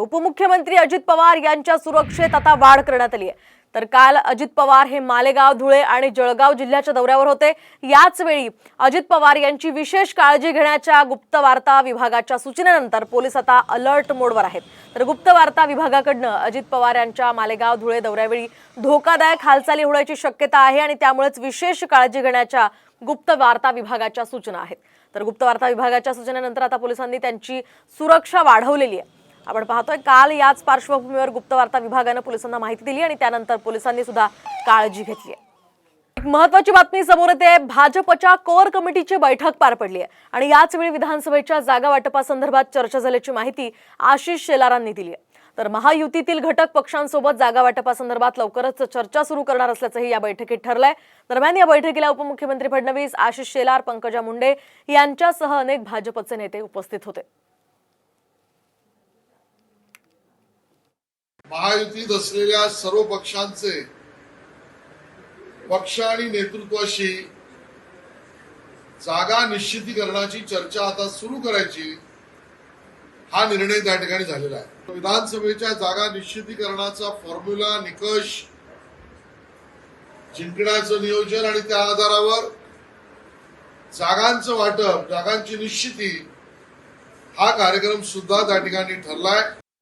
उपमुख्यमंत्री अजित पवार यांच्या सुरक्षेत आता वाढ करण्यात आली आहे। तर काल अजित पवार हे मालेगाव, धुळे आणि जळगाव जिल्ह्याच्या दौऱ्यावर होते। याच वेळी अजित पवार यांची विशेष काळजी घेण्याच्या गुप्त वार्ता विभागाच्या सूचनेनंतर पोलीस आता अलर्ट मोडवर आहेत। तर गुप्त वार्ता विभागाकडून अजित पवार यांच्या मालेगाव, धुळे दौऱ्यावेळी धोकादायक हालचाली होण्याची शक्यता आहे आणि त्यामुळेच विशेष काळजी घेण्याच्या गुप्त वार्ता विभागाच्या सूचना आहेत। तर गुप्त वार्ता विभागाच्या सूचनेनंतर आता पोलिसांनी त्यांची सुरक्षा वाढवलेली आहे। आपण पाहतोय काल याच पार्श्वभूमीवर गुप्त वार्ता विभागाने पोलिसांना माहिती दिली आणि त्यानंतर पोलिसांनी सुद्धा काळजी घेतली आहे। एक महत्त्वाची बातमी समोर येते। भाजपच्या कोर कमिटीची बैठक पार पडली आहे आणि याच वेळी विधानसभेच्या जागा वाटपासंदर्भात चर्चा झाल्याची माहिती आशिष शेलारांनी दिली आहे। तर महायुतीतील घटक पक्षांसोबत जागा वाटपासंदर्भात लवकरच चर्चा सुरू करणार असल्याचंही या बैठकीत ठरलंय। दरम्यान या बैठकीला उपमुख्यमंत्री फडणवीस, आशिष शेलार, पंकजा मुंडे यांच्यासह अनेक भाजपचे नेते उपस्थित होते। महायुतीत असलेल्या सर्व पक्षांचे पक्ष आणि नेतृत्वाशी जागा निश्चितीकरणाची चर्चा आता सुरू करायची हा निर्णय त्या ठिकाणी झालेला आहे। विधानसभेच्या जागा निश्चितीकरणाचा फॉर्म्युला, निकष, जिंकण्याचं नियोजन आणि त्या आधारावर जागांचं वाटप, जागांची निश्चिती हा कार्यक्रम सुद्धा त्या ठिकाणी ठरलाय।